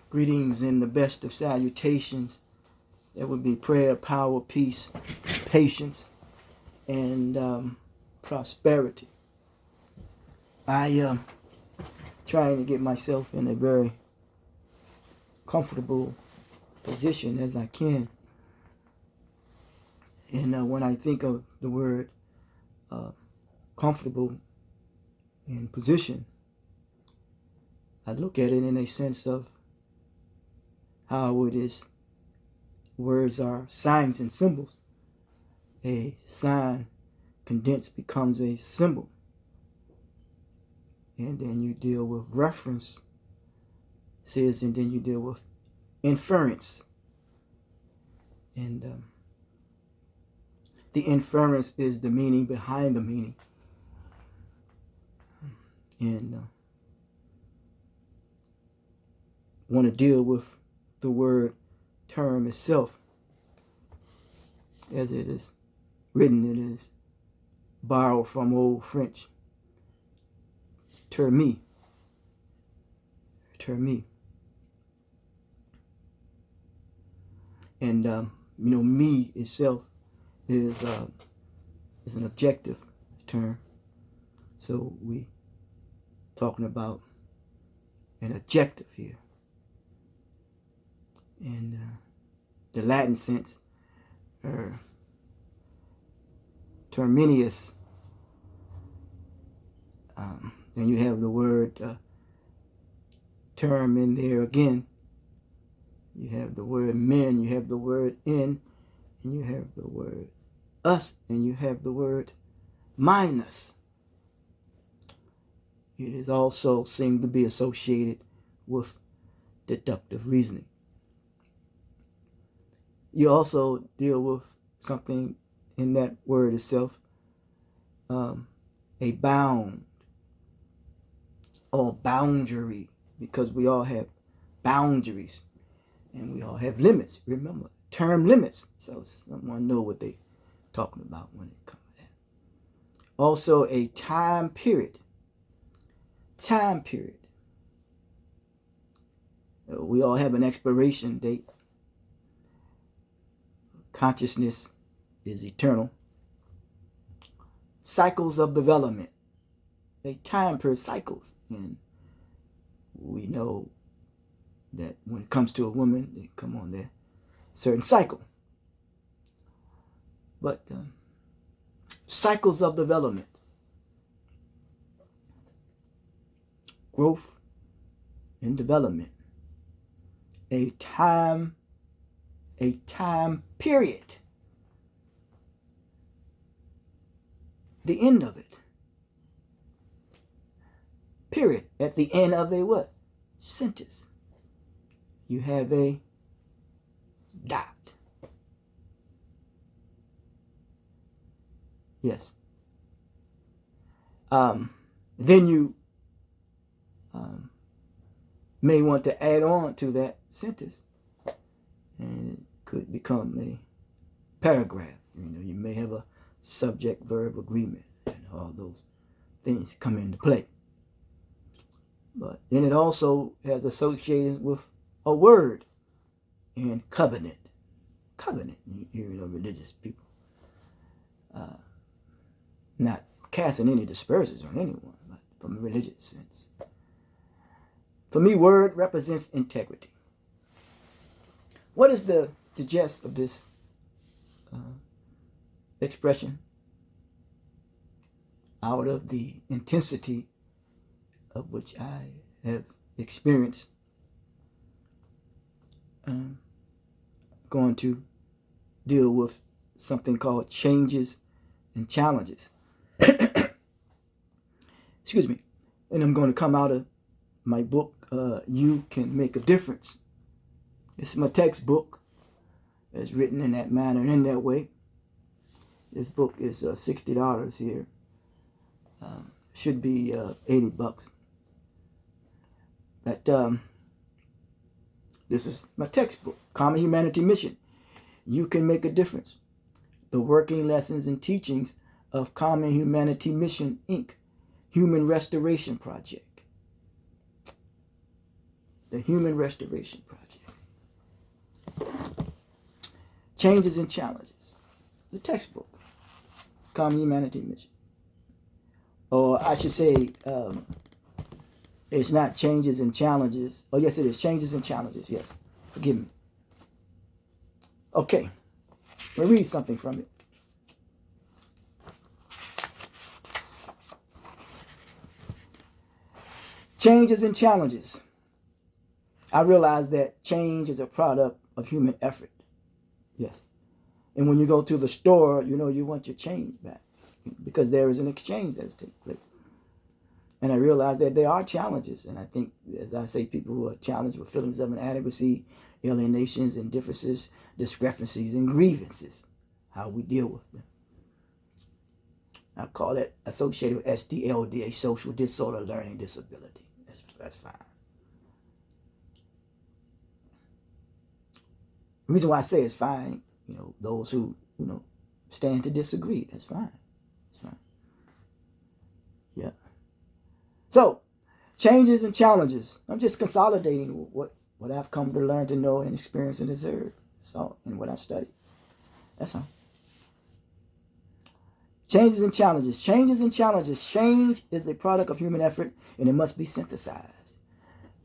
Greetings in the best of salutations. That would be prayer, power, peace, patience, and prosperity. I trying to get myself in a very comfortable position as I can. And when I think of the word comfortable in position, I look at it in a sense of how it is. Words are signs and symbols. A sign condensed becomes a symbol. And then you deal with reference, says, and then you deal with inference. And the inference is the meaning behind the meaning. And want to deal with the word term itself. As it is written, it is borrowed from Old French terme. And me itself is an objective term. So we talking about an adjective here. And the Latin sense, terminus. Then you have the word term in there again. You have the word men, you have the word in, and you have the word us, and you have the word minus. It is also seemed to be associated with deductive reasoning. You also deal with something in that word itself, a bound or boundary, because we all have boundaries and we all have limits. Remember, term limits. So someone know what they're talking about when it comes to that. Also, a time period. Time period. We all have an expiration date. Consciousness is eternal. Cycles of development. A time period, cycles. And we know that when it comes to a woman, they come on their certain cycle. But cycles of development. Growth and development. A time period. The end of it. Period. At the end of a what? Sentence. You have a dot. Yes. Then you may want to add on to that sentence, and it could become a paragraph. You may have a subject-verb agreement, and all those things come into play. But then it also has associated with a word and covenant. Covenant, you hear religious people. Not casting any dispersions on anyone, but from a religious sense. For me, word represents integrity. What is the gist of this expression? Out of the intensity of which I have experienced, going to deal with something called changes and challenges. Excuse me. And I'm going to come out of my book, You Can Make a Difference. It's my textbook. It's written in that manner, in that way. This book is $60 here. Should be $80. But this is my textbook, Common Humanity Mission. You Can Make a Difference. The Working Lessons and Teachings of Common Humanity Mission, Inc. Human Restoration Project. The Human Restoration Project. Changes and Challenges. The textbook. Common Humanity Mission. Or I should say, it's not Changes and Challenges. Oh, yes, it is. Changes and Challenges. Yes. Forgive me. Okay. We'll read something from it. Changes and Challenges. I realize that change is a product of human effort. Yes. And when you go to the store, you want your change back because there is an exchange that is taking place. And I realize that there are challenges. And I think, as I say, people who are challenged with feelings of inadequacy, alienations, indifferences, discrepancies, and grievances, how we deal with them. I call it associated with SDLD, a social disorder learning disability. That's fine. The reason why I say it's fine, those who, stand to disagree, that's fine. That's fine. Yeah. So, changes and challenges. I'm just consolidating what I've come to learn to know and experience and observe. That's all. And what I study. That's all. Changes and challenges. Changes and challenges. Change is a product of human effort and it must be synthesized.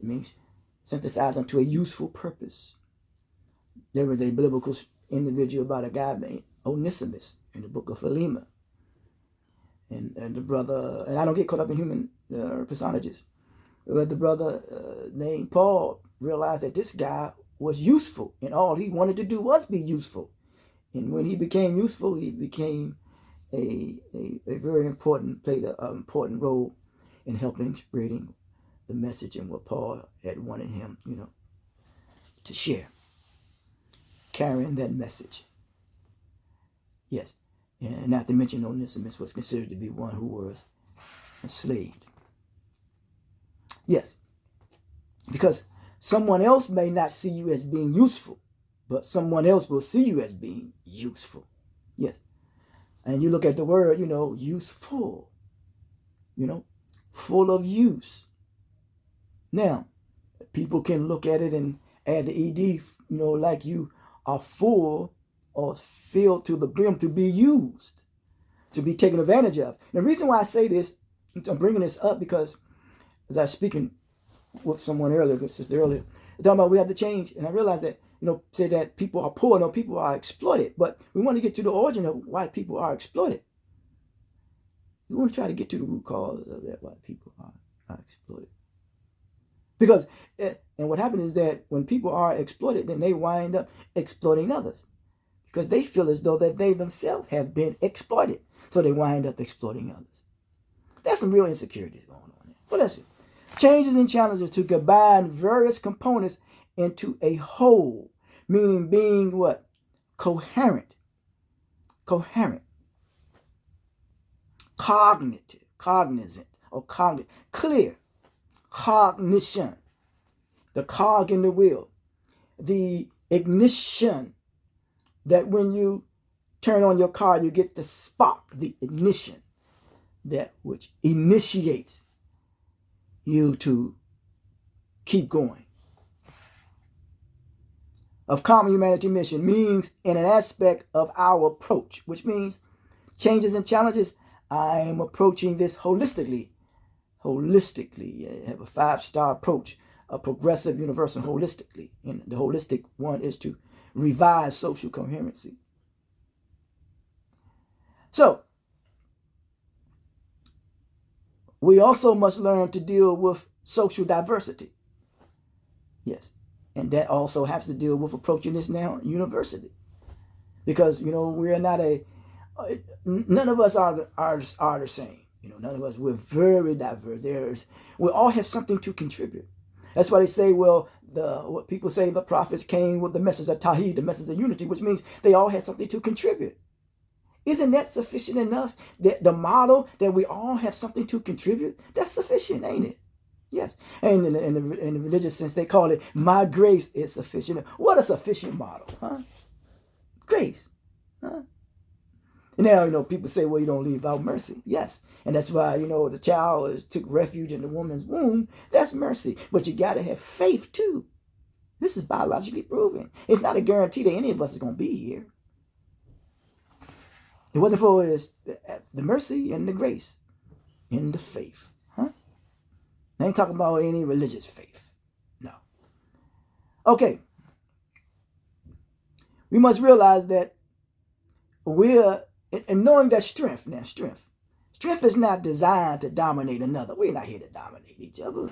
It means synthesized unto a useful purpose. There was a biblical individual about a guy named Onesimus in the book of Philemon. And the brother, and I don't get caught up in human personages, but the brother named Paul realized that this guy was useful and all he wanted to do was be useful. And when he became useful, he became a very important, played an important role in helping spreading the message and what Paul had wanted him, to share. Carrying that message. Yes. And not to mention Onesimus was considered to be one who was enslaved. Yes. Because someone else may not see you as being useful, but someone else will see you as being useful. Yes. And you look at the word, useful. Full of use. Now, people can look at it and add the ED, like you are full or filled to the brim to be used, to be taken advantage of. And the reason why I say this, I'm bringing this up because as I was speaking with someone earlier, talking about we have to change. And I realized that, say that people are poor, no, people are exploited. But we want to get to the origin of why people are exploited. We want to try to get to the root cause of that, why people are exploited. Because, and what happens is that when people are exploited, then they wind up exploiting others. Because they feel as though that they themselves have been exploited. So they wind up exploiting others. There's some real insecurities going on there. But let's see. Changes and challenges to combine various components into a whole. Meaning being what? Coherent. Coherent. Cognitive. Cognizant. Or cognitive. Clear. Cognition, the cog in the wheel, the ignition, that when you turn on your car, you get the spark, the ignition, that which initiates you to keep going. Of Common Humanity Mission means in an aspect of our approach, which means changes and challenges. I am approaching this holistically. Have a 5-star approach, a progressive, universal, holistically. And the holistic one is to revise social coherency. So, we also must learn to deal with social diversity. Yes. And that also has to deal with approaching this now university. Because, we're not none of us are the same. None of us, we're very diverse. We all have something to contribute. That's why they say, what people say, the prophets came with the message of Tawhid, the message of unity, which means they all had something to contribute. Isn't that sufficient enough? That the model that we all have something to contribute, that's sufficient, ain't it? Yes. And in the religious sense, they call it, my grace is sufficient. What a sufficient model, huh? Grace, huh? Now, people say, well, you don't leave out mercy. Yes. And that's why, the child took refuge in the woman's womb. That's mercy. But you got to have faith too. This is biologically proven. It's not a guarantee that any of us is going to be here. It wasn't for the mercy and the grace and the faith. Huh? I ain't talking about any religious faith. No. Okay. We must realize that and knowing that strength is not designed to dominate another. We're not here to dominate each other.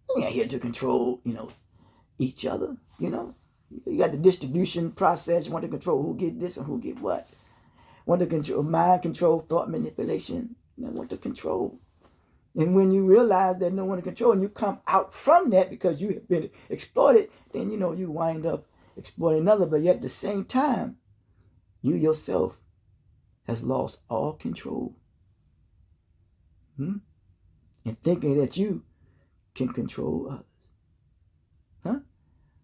We're not here to control, each other, You got the distribution process. You want to control who get this and who get what. Want to control mind control, thought manipulation. Want to control. And when you realize that no one to control and you come out from that because you have been exploited, then, you wind up exploiting another. But yet at the same time, you yourself has lost all control. And thinking that you can control others. Huh?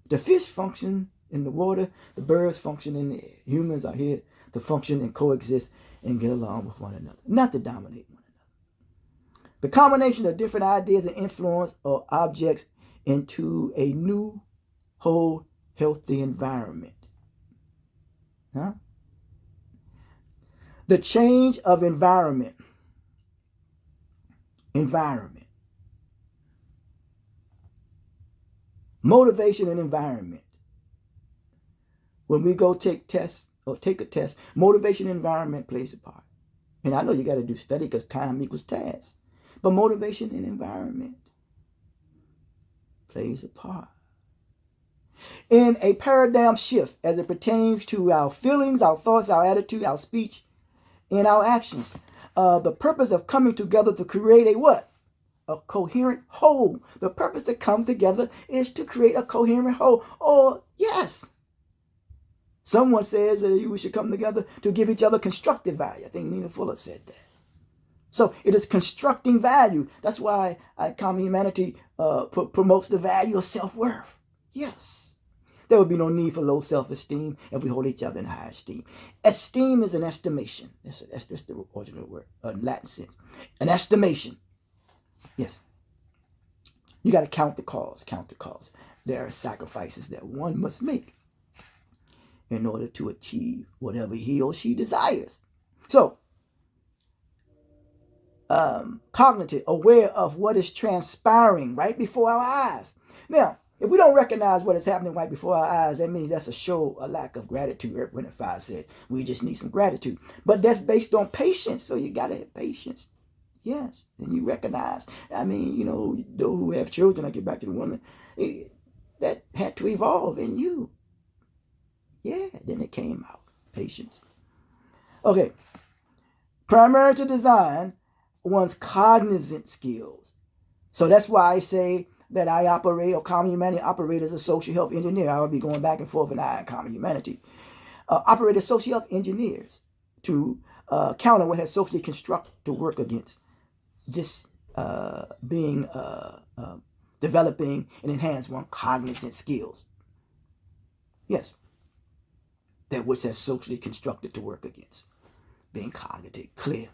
The fish function in the water, the birds function in the air. Humans are here to function and coexist and get along with one another, not to dominate one another. The combination of different ideas and influence or objects into a new, whole, healthy environment. Huh? The change of environment. Motivation and environment. When we go take tests or take a test, motivation and environment plays a part. And I know you got to do study because time equals task. But motivation and environment plays a part. In a paradigm shift as it pertains to our feelings, our thoughts, our attitude, our speech, and our actions. The purpose of coming together to create a what? A coherent whole. The purpose to come together is to create a coherent whole. Or, yes. Someone says we should come together to give each other constructive value. I think Nina Fuller said that. So it is constructing value. That's why Common Humanity promotes the value of self-worth. Yes. There would be no need for low self-esteem if we hold each other in high esteem. Esteem is an estimation. That's the original word, Latin sense. An estimation. Yes. You got to count the cost. There are sacrifices that one must make in order to achieve whatever he or she desires. So, cognitive, aware of what is transpiring right before our eyes. Now, if we don't recognize what is happening right before our eyes, that means that's a lack of gratitude. Earth, Wind, and Fire said we just need some gratitude. But that's based on patience, so you got to have patience. Yes, and you recognize. I mean, those who have children, I get back to the woman, that had to evolve in you. Yeah, then it came out. Patience. Okay. Primary to design one's cognizant skills. So that's why I say that I operate, or Common Humanity operate as a social health engineer. I will be going back and forth in Common Humanity. Operate as social health engineers to counter what has socially constructed to work against this developing and enhance one's cognizant skills. Yes. That which has socially constructed to work against. Being cognitive, clear.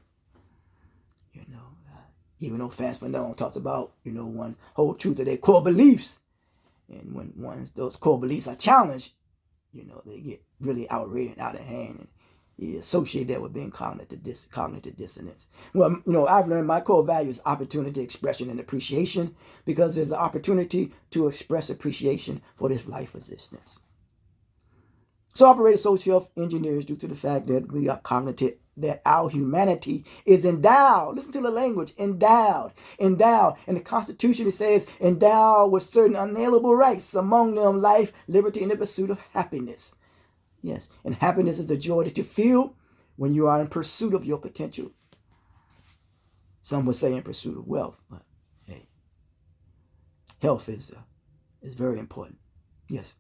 Even though Frantz Fanon talks about, one whole truth of their core beliefs. And when those core beliefs are challenged, they get really outrated and out of hand. And you associate that with being cognitive dissonance. Well, I've learned my core value is opportunity, expression, and appreciation, because there's an opportunity to express appreciation for this life existence. So operate as social health engineers due to the fact that we are cognitive, that our humanity is endowed. Listen to the language, endowed. In the Constitution, it says, endowed with certain unalienable rights, among them life, liberty, and the pursuit of happiness. Yes, and happiness is the joy that you feel when you are in pursuit of your potential. Some would say in pursuit of wealth, but hey, health is very important. Yes.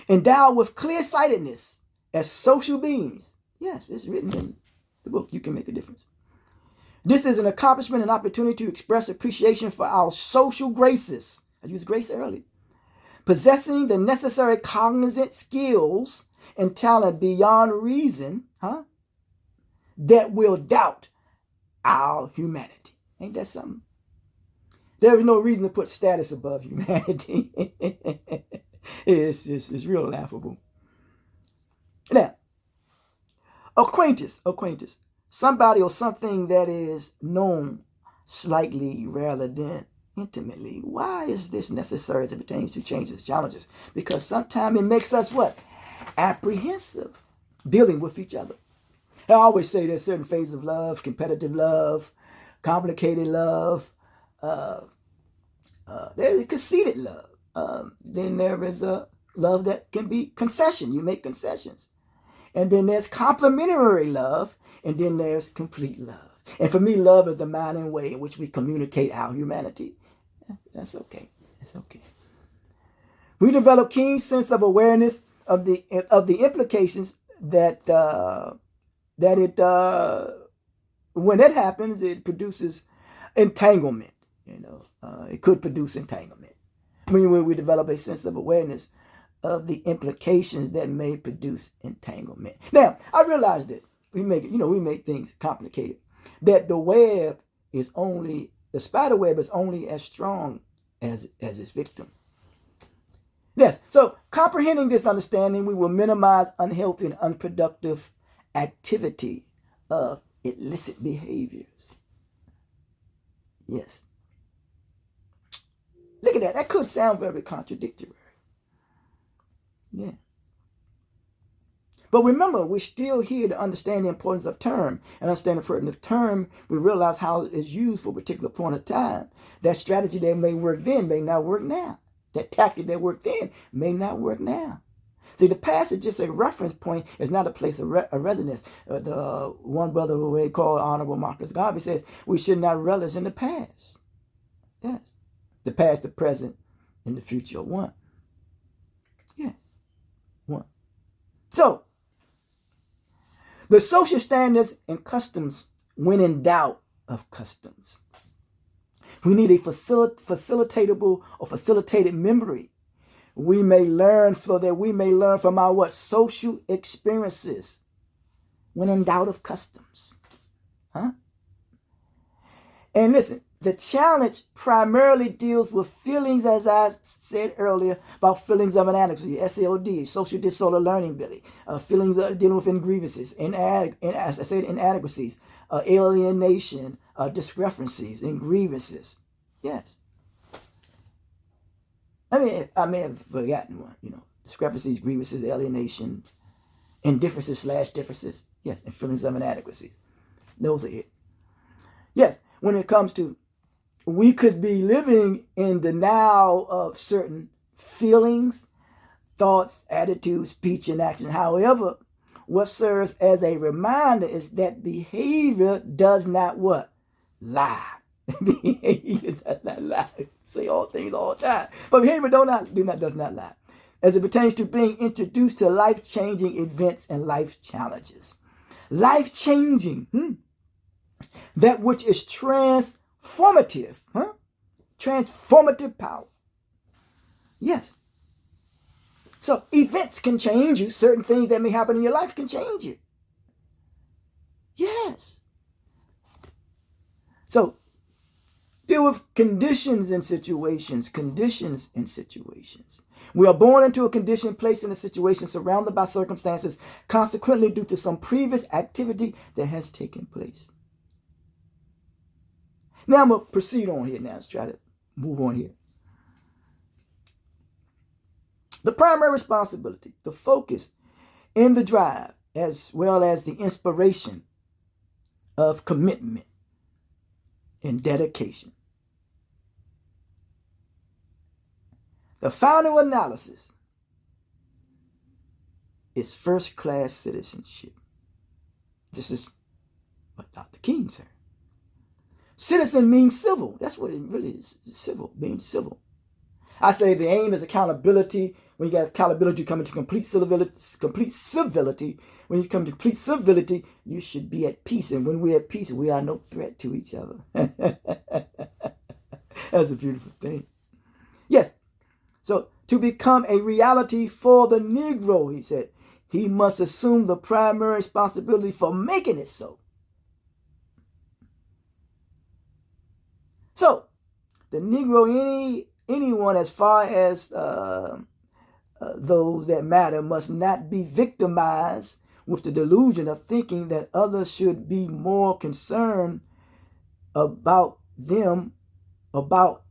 Endowed with clear-sightedness as social beings. Yes, it's written in the book. You can make a difference. This is an accomplishment and opportunity to express appreciation for our social graces. I used grace earlier. Possessing the necessary cognizant skills and talent beyond reason, that will doubt our humanity. Ain't that something? There is no reason to put status above humanity. It's real laughable. Now, acquaintance. Somebody or something that is known slightly rather than intimately. Why is this necessary as it pertains to changes, challenges? Because sometimes it makes us what? Apprehensive dealing with each other. I always say there's certain phases of love: competitive love, complicated love, there's conceited love. Then there is a love that can be concession. You make concessions. And then there's complementary love. And then there's complete love. And for me, love is the manner and way in which we communicate our humanity. That's okay. That's okay. We develop keen sense of awareness of the implications that when that happens, it produces entanglement. It could produce entanglement. When we develop a sense of awareness of the implications that may produce entanglement. Now, I realize that we make things complicated. That the spider web is only as strong as its victim. Yes, so comprehending this understanding, we will minimize unhealthy and unproductive activity of illicit behaviors. Yes. Look at that. That could sound very contradictory. Yeah. But remember, we're still here to understand the importance of term. And understand the importance of term, we realize how it is used for a particular point of time. That strategy that may work then may not work now. That tactic that worked then may not work now. See, the past is just a reference point. It's not a place of residence. The one brother who they call Honorable Marcus Garvey says we should not relish in the past. Yes. The past, the present, and the future are one. Yeah. One. So, the social standards and customs when in doubt of customs. We need a facilitatable or facilitated memory. We may learn from our social experiences when in doubt of customs. And listen, the challenge primarily deals with feelings, as I said earlier, about feelings of inadequacy, SAOD, social disorder learning ability, feelings of dealing with grievances, as I said, inadequacies, alienation, discrepancies, and grievances. Yes. I may have forgotten one, discrepancies, grievances, alienation, indifferences / differences. Yes, and feelings of inadequacy. Those are it. Yes, when it comes to, we could be living in the now of certain feelings, thoughts, attitudes, speech, and action. However, what serves as a reminder is that behavior does not what? Lie. Behavior does not lie. Say all things all the time. But behavior does not lie. As it pertains to being introduced to life-changing events and life challenges. Life-changing. That which is transformative. Transformative power. Yes. So events can change you. Certain things that may happen in your life can change you. Yes. So deal with conditions and situations. We are born into a condition, placed in a situation, surrounded by circumstances, consequently due to some previous activity that has taken place. Now I'm going to proceed on here now. Let's try to move on here. The primary responsibility, the focus, and the drive, as well as the inspiration of commitment and dedication. The final analysis is first-class citizenship. This is what Dr. King said. Citizen means civil. That's what it really is. Civil, being civil. I say the aim is accountability. When you got accountability, you come into complete civility. When you come to complete civility, you should be at peace. And when we're at peace, we are no threat to each other. That's a beautiful thing. Yes. So to become a reality for the Negro, he said, he must assume the primary responsibility for making it so. So, the Negro, anyone as far as those that matter, must not be victimized with the delusion of thinking that others should be more concerned about them, about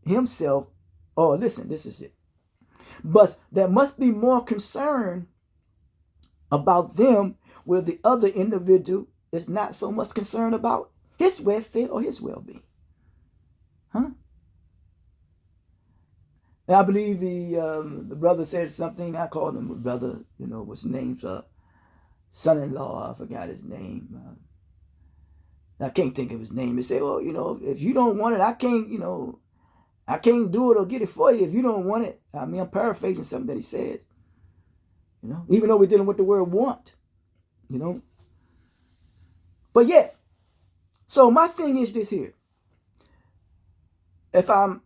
himself. Oh, listen, this is it. But there must be more concern about them where the other individual is not so much concerned about his welfare or his well-being. Huh? And I believe the brother said something. I called him a brother, what's his name's son-in-law. I forgot his name. I can't think of his name. He said, well, if you don't want it, I can't do it or get it for you if you don't want it. I mean, I'm paraphrasing something that he says. Even though we're dealing with the word want, But yeah. So my thing is this here. If I'm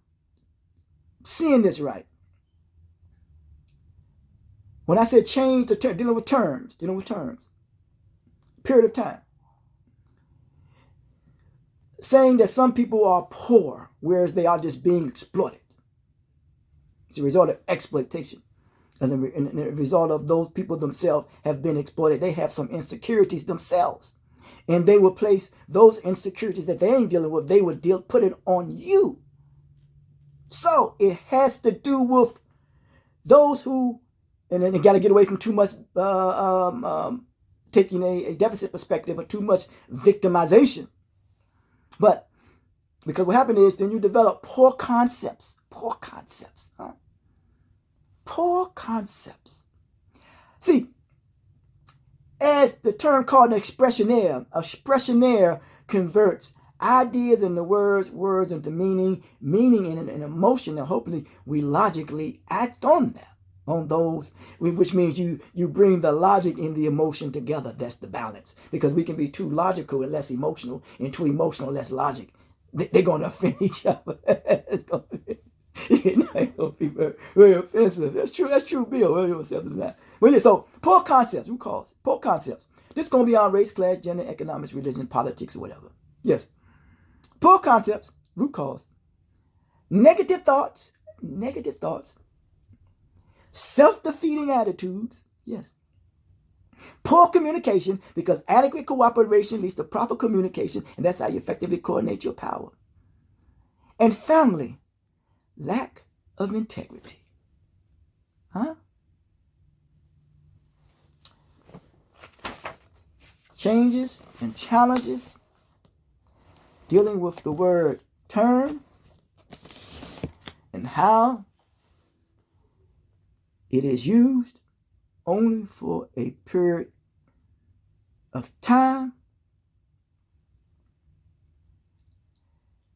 seeing this right, when I said change the term, dealing with terms, period of time, saying that some people are poor, whereas they are just being exploited. It's a result of exploitation. And the result of those people themselves have been exploited. They have some insecurities themselves. And they will place those insecurities that they ain't dealing with, they would put it on you. So it has to do with those who, and then you got to get away from too much taking a deficit perspective or too much victimization. But because what happened is then you develop poor concepts. Poor concepts. See, as the term called an expressionaire converts ideas into words into meaning and emotion, and hopefully we logically act on them, on those, which means you bring the logic and the emotion together. That's the balance, because we can be too logical and less emotional, and too emotional, less logic. They're going to offend each other. It's going to be very, very offensive. That's true, Bill. But yeah, so poor concepts, who calls it? Poor concepts. This is going to be on race, class, gender, economics, religion, politics, or whatever. Yes. Poor concepts, root cause. Negative thoughts, self-defeating attitudes, yes. Poor communication, because adequate cooperation leads to proper communication, and that's how you effectively coordinate your power. And family, lack of integrity. Changes and challenges dealing with the word term and how it is used only for a period of time.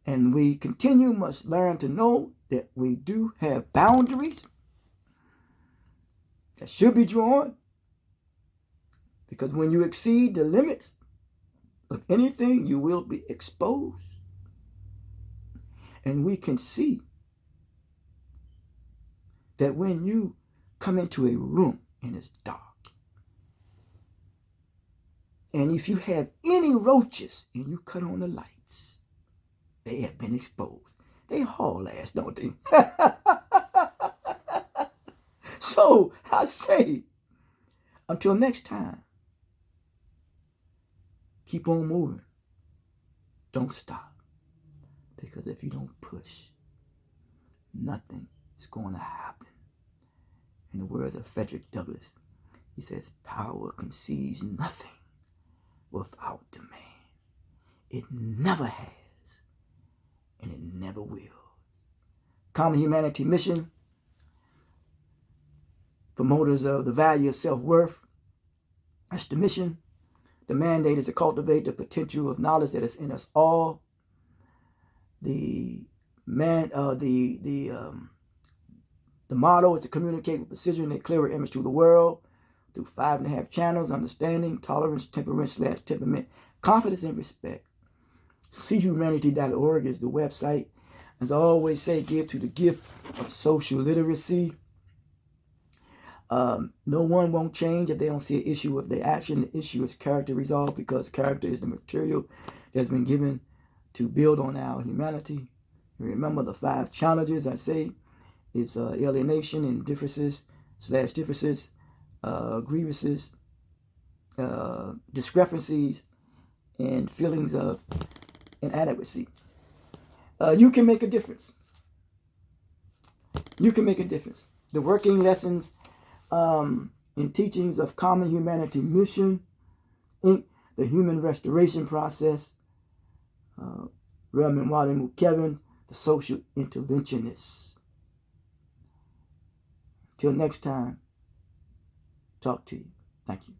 And we must learn to know that we do have boundaries that should be drawn. Because when you exceed the limits of anything, you will be exposed. And we can see that when you come into a room and it's dark, and if you have any roaches and you cut on the lights, they have been exposed. They haul ass, don't they? So I say, until next time, keep on moving. Don't stop. Because if you don't push, nothing is going to happen. In the words of Frederick Douglass, he says, power concedes nothing without demand. It never has, and it never will. Common Humanity Mission, promoters of the value of self-worth. That's the mission. The mandate is to cultivate the potential of knowledge that is in us all. The motto is to communicate with precision and a clearer image to the world through 5.5 channels: understanding, tolerance, temperament, confidence, and respect. CHumanity.org is the website. As I always say, give to the gift of social literacy. No one won't change if they don't see an issue with their action. The issue is character resolved, because character is the material that's been given to build on our humanity. Remember the 5 challenges I say. It's alienation and differences / grievances, discrepancies, and feelings of inadequacy. You can make a difference. You can make a difference. The working lessons in teachings of Common Humanity Mission, Inc., the Human Restoration Process, Reverend Martin Kevin, the Social Interventionists. Till next time, talk to you. Thank you.